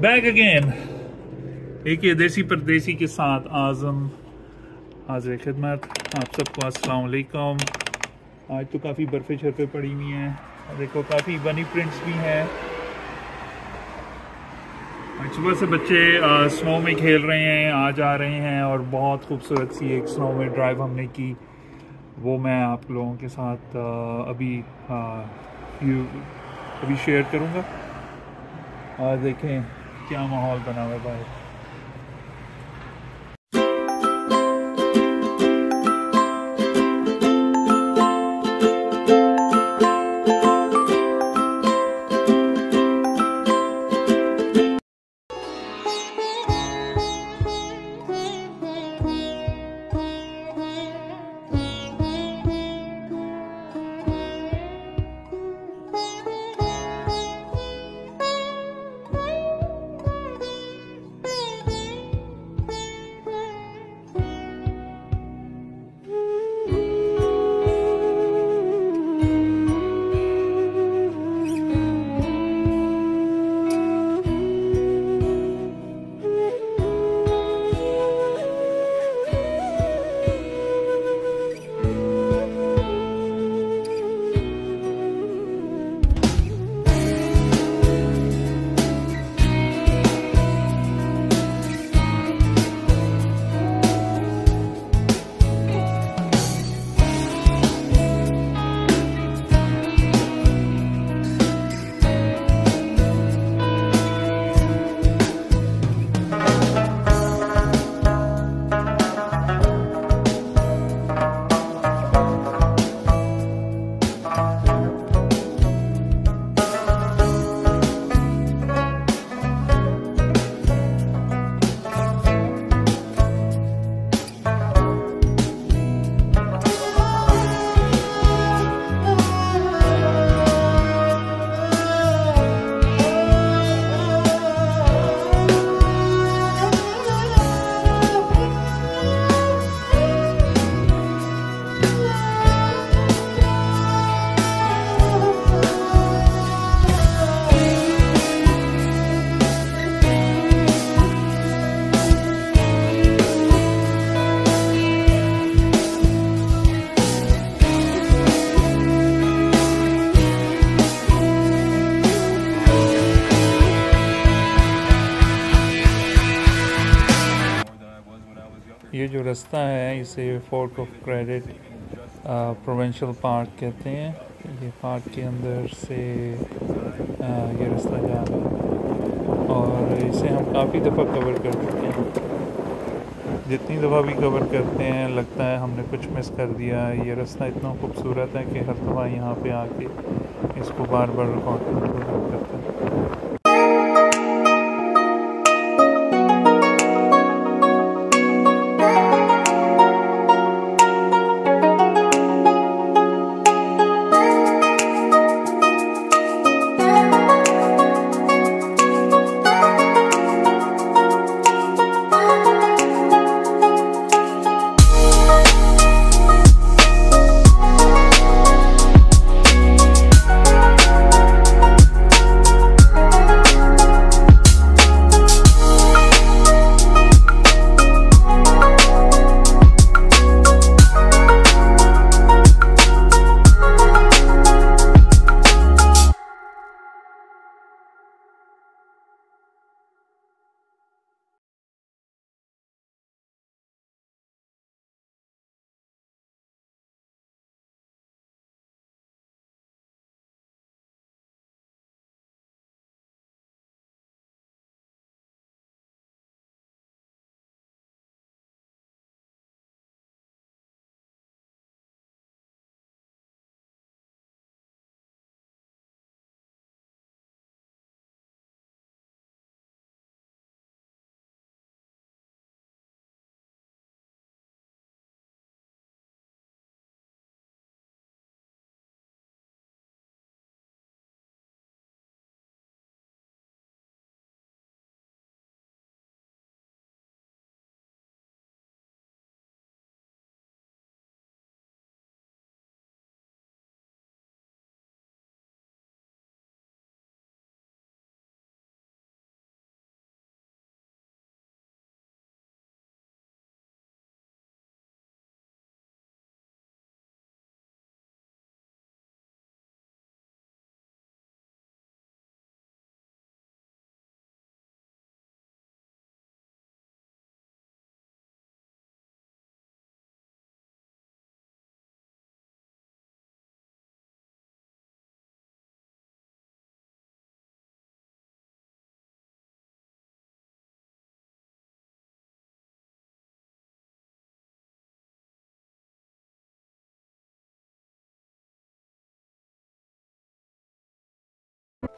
Back again एक ये देसी परदेसी के साथ आज़म हाज़िर खिदमत। आप सबको अस्सलाम वालेकुम। आज तो काफ़ी बर्फ़े शर्फ़े पड़ी हुई हैं, देखो काफ़ी बनी प्रिंट्स भी हैं। आज सुबह से बच्चे स्नो में खेल रहे हैं, आ जा रहे हैं और बहुत खूबसूरत सी एक स्नो में ड्राइव हमने की, वो मैं आप लोगों के साथ अभी शेयर करूँगा। और देखें क्या माहौल बना हुआ है बाहर। ये जो रास्ता है इसे fort of credit provincial park कहते हैं। ये पार्क के अंदर से ये रास्ता जा रहा है और इसे हम काफ़ी दफ़ा कवर कर चुके हैं। जितनी दफ़ा भी कवर करते हैं लगता है हमने कुछ मिस कर दिया। ये रास्ता इतना खूबसूरत है कि हर दफ़ा यहाँ पे आके इसको बार बार रिकॉर्ड करता है।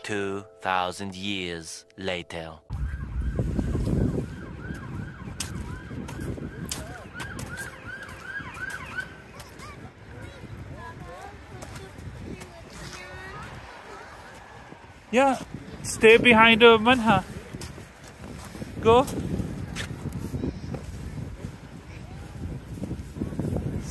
2,000 years later. Yeah, stay behind Manha. Go.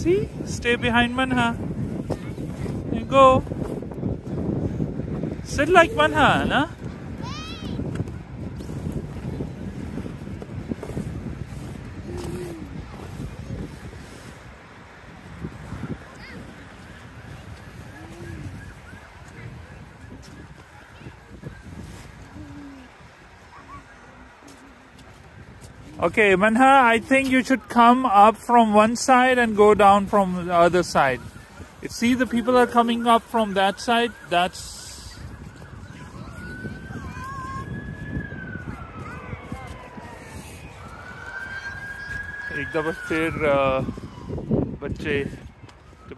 See? Stay behind Manha. And go. Sit like Manha, na? Okay, Manha, I think you should come up from one side and go down from the other side. See, the people are coming up from that side. That's... एक दफा फिर बच्चे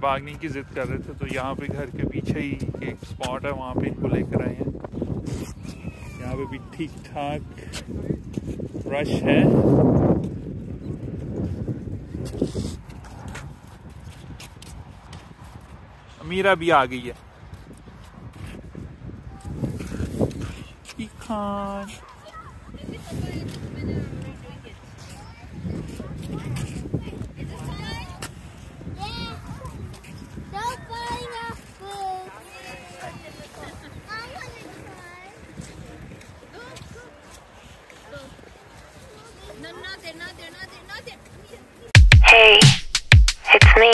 भागने की जिद कर रहे थे, तो यहाँ पे घर के पीछे ही एक स्पॉट है, वहाँ पे इनको लेकर आए हैं। यहाँ पे भी ठीक ठाक रश है। अमीरा भी आ गई है। Hey, it's me.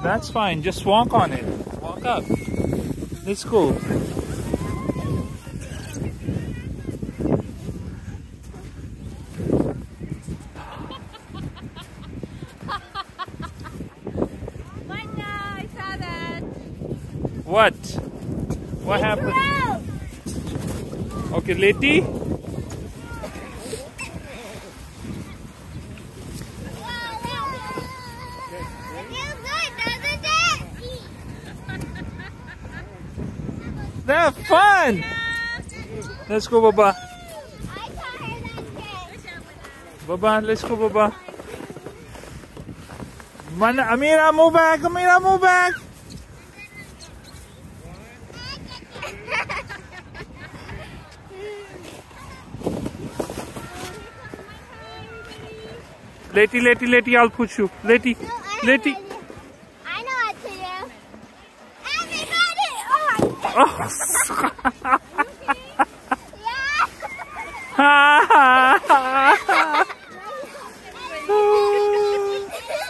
That's fine, just walk on it. Walk up. Let's go. I saw that. What? What happened? Okay, Leti. Have fun! Let's go, Baba. Baba, let's go, Baba. Amira, move back! Amira, move back! Leti, I'll push you. Leti. I know what to do. Everybody on!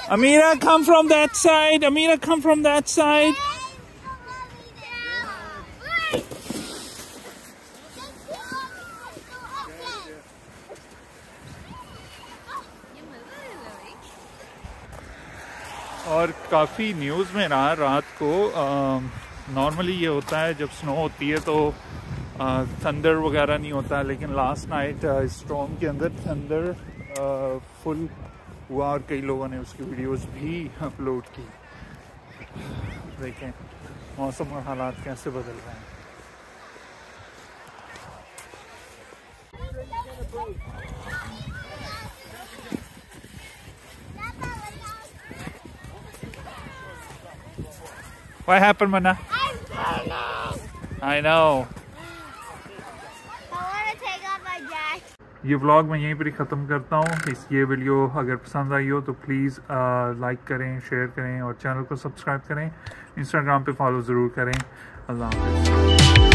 Amira, come from that side. Amira, come from that side. और काफ़ी news में ना रात को normally ये होता है जब स्नो होती है तो थंडर वगैरह नहीं होता, लेकिन लास्ट नाइट स्टॉर्म के अंदर थंडर फुल हुआ और कई लोगों ने उसकी वीडियोस भी अपलोड की। देखें मौसम और हालात कैसे बदल रहे हैं। What happened, Mana? I'm burning. I know. I want to take off my jacket. ये व्लॉग मैं यहीं पर ही ख़त्म करता हूँ। ये वीडियो अगर पसंद आई हो तो प्लीज़ लाइक करें, शेयर करें और चैनल को सब्सक्राइब करें। इंस्टाग्राम पे फॉलो ज़रूर करें। अल्लाह हाफ़िज़।